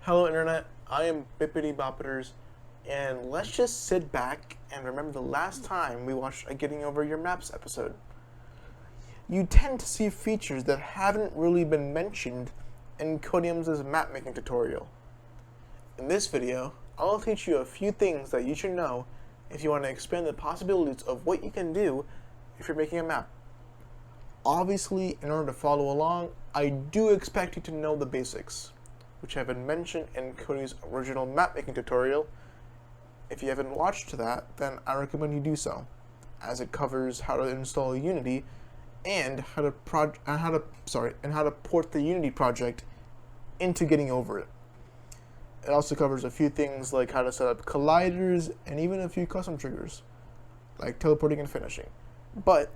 Hello Internet, I am Bippity Boppiters, and let's just sit back and remember the last time we watched a Getting Over Your Maps episode. You tend to see features that haven't really been mentioned in Codium's map making tutorial. In this video, I'll teach you a few things that you should know if you want to expand the possibilities of what you can do if you're making a map. Obviously, in order to follow along, I do expect you to know the basics, which have been mentioned in Cody's original map-making tutorial. If you haven't watched that, then I recommend you do so, as it covers how to install Unity and how to port the Unity project into Getting Over It. It also covers a few things like how to set up colliders and even a few custom triggers, like teleporting and finishing. But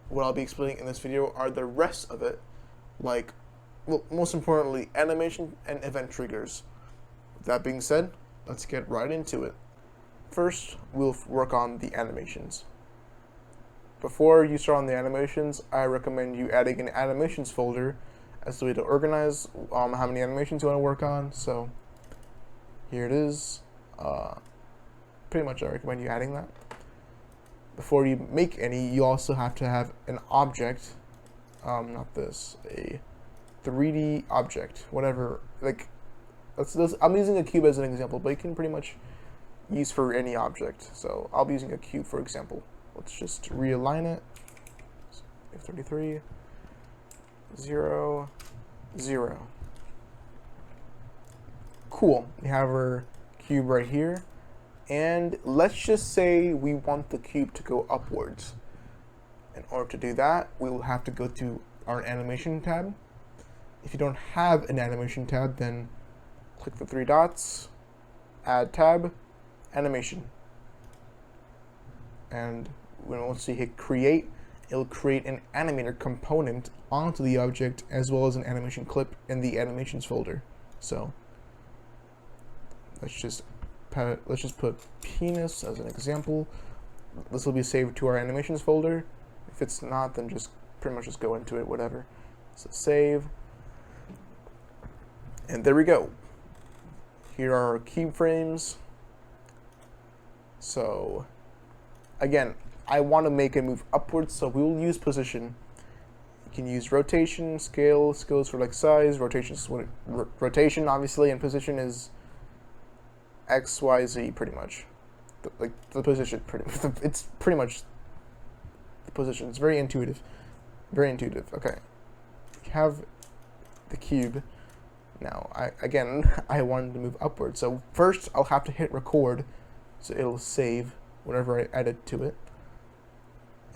what I'll be explaining in this video are the rest of it, like, well, most importantly, animation and event triggers. With that being said, let's get right into it. First, we'll work on the animations. Before you start on the animations, I recommend you adding an animations folder as the way to organize how many animations you want to work on. So here it is. Pretty much I recommend you adding that. Before you make any, you also have to have an object, a 3D object, whatever. Like, I'm using a cube as an example, but you can pretty much use for any object. So I'll be using a cube, for example. Let's just realign it. 33, 0, 0. Cool. We have our cube right here. And let's just say we want the cube to go upwards. In order to do that, we will have to go to our animation tab. If you don't have an animation tab, then click the three dots, add tab, animation. And once you hit create, it'll create an animator component onto the object as well as an animation clip in the animations folder. So let's just put penis as an example. This will be saved to our animations folder. If it's not, then just pretty much just go into it, whatever. So save. And there we go. Here are our keyframes. So again, I want to make it move upwards, so we will use position. You can use rotation, scale for like size, rotation is rotation obviously, and position is X, Y, Z pretty much. The position it's pretty much the position. It's very intuitive. Very intuitive. Okay. We have the cube. Now, I wanted to move upward. So first, I'll have to hit record, so it'll save whatever I added to it.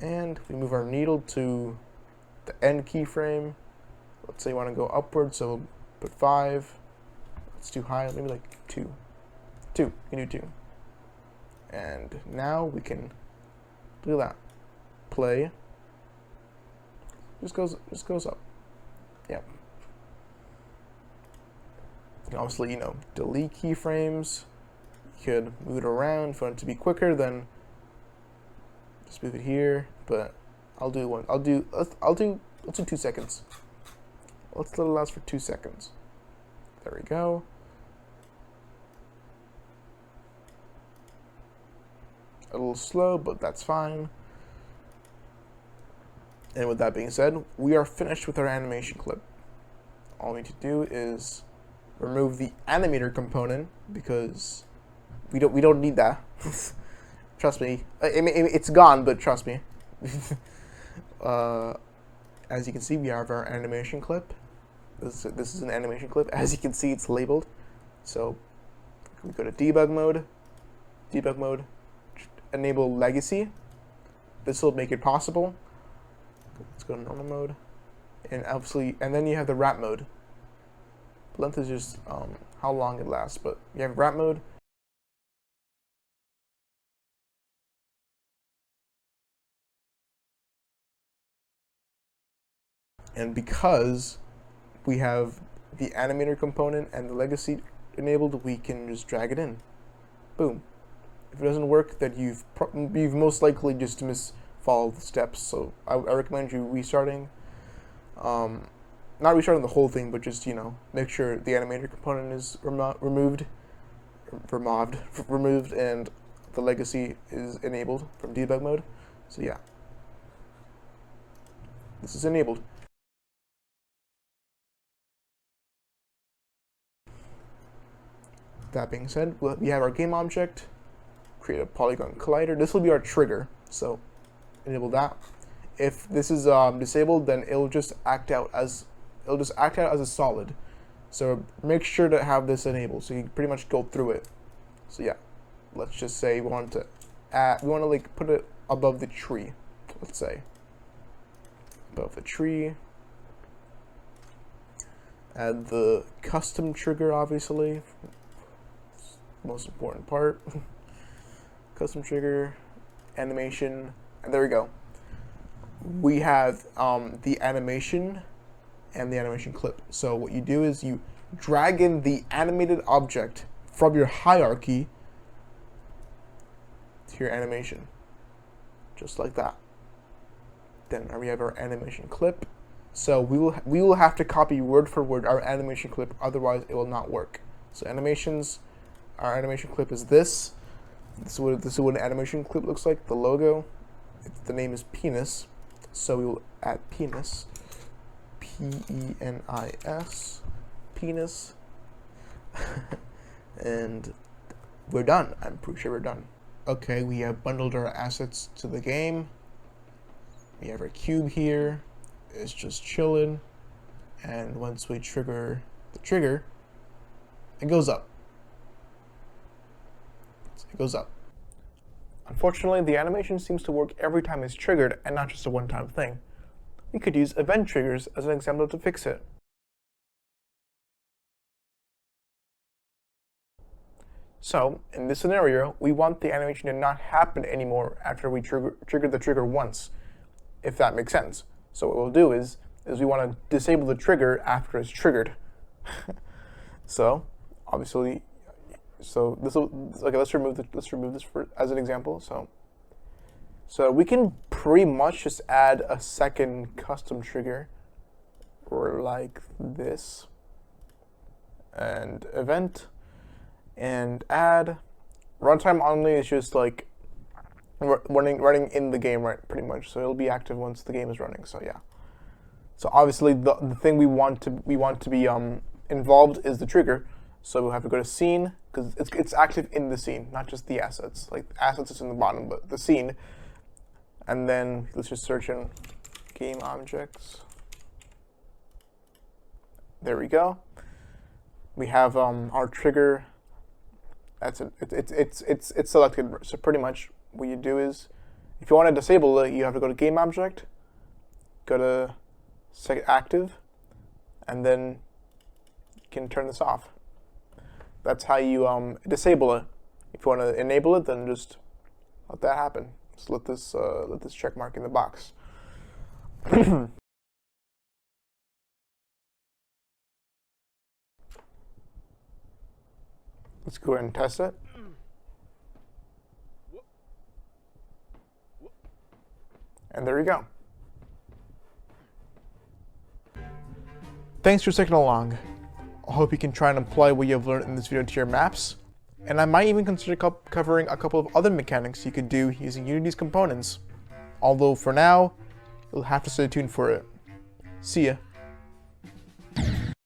And we move our needle to the end keyframe. Let's say you want to go upward, so we'll put 5. It's too high, maybe like 2. 2. You can do 2. And now we can do that. Play. Just goes up. Yeah. You can obviously, delete keyframes. You could move it around if you want it to be quicker, then just move it here. But I'll do 2 seconds. Let's let it last for 2 seconds. There we go. A little slow, but that's fine. And with that being said, we are finished with our animation clip. All we need to do is remove the animator component because we don't need that. Trust me. I mean, it's gone, but trust me. As you can see, we have our animation clip. This is an animation clip. As you can see, it's labeled. So we go to debug mode. Enable legacy. This will make it possible. Let's go to normal mode, and then you have the wrap mode. Length is just how long it lasts, but you have wrap mode. And because we have the animator component and the legacy enabled, we can just drag it in. Boom. If it doesn't work, then you've most likely just followed the steps. So I recommend you restarting. not restarting the whole thing, but just, you know, make sure the animator component is removed, and the legacy is enabled from debug mode. So yeah, this is enabled. That being said, we have our game object, create a polygon collider. This will be our trigger, so enable that. If this is disabled, then it'll just act out as a solid. So make sure to have this enabled, so you can pretty much go through it. So yeah, let's just say we want to like put it above the tree. Let's say above the tree. Add the custom trigger, obviously. Most important part. Custom trigger, animation, and there we go. We have the animation and the animation clip. So what you do is you drag in the animated object from your hierarchy to your animation, just like that. Then we have our animation clip. So we will have to copy word for word our animation clip, otherwise it will not work. So animations, our animation clip is this. This is what an animation clip looks like. The logo, the name is penis, so we will add penis, P-E-N-I-S, penis, and we're done. I'm pretty sure we're done. Okay, we have bundled our assets to the game. We have our cube here. It's just chilling, and once we trigger the trigger, it goes up. It goes up. Unfortunately, the animation seems to work every time it's triggered and not just a one-time thing. We could use event triggers as an example to fix it. So, in this scenario, we want the animation to not happen anymore after we triggered the trigger once, if that makes sense. So what we'll do is we want to disable the trigger after it's triggered. So, obviously, so this will, okay, let's remove this as an example. So we can pretty much just add a second custom trigger, or like this, and event, and add. Runtime only is just like running in the game, right? Pretty much. So it'll be active once the game is running. So yeah. So obviously the thing we want to be involved is the trigger. So we'll have to go to scene, because it's active in the scene, not just the assets. Like the assets is in the bottom, but the scene. And then let's just search in game objects. There we go. We have our trigger. That's it. It's selected. So pretty much what you do is, if you want to disable it, you have to go to game object, go to set active, and then you can turn this off. That's how you disable it. If you want to enable it, then just let that happen. Just let this check mark in the box. Let's go ahead and test it. And there you go. Thanks for sticking along. I hope you can try and apply what you have learned in this video to your maps. And I might even consider covering a couple of other mechanics you could do using Unity's components. Although for now, you'll have to stay tuned for it. See ya.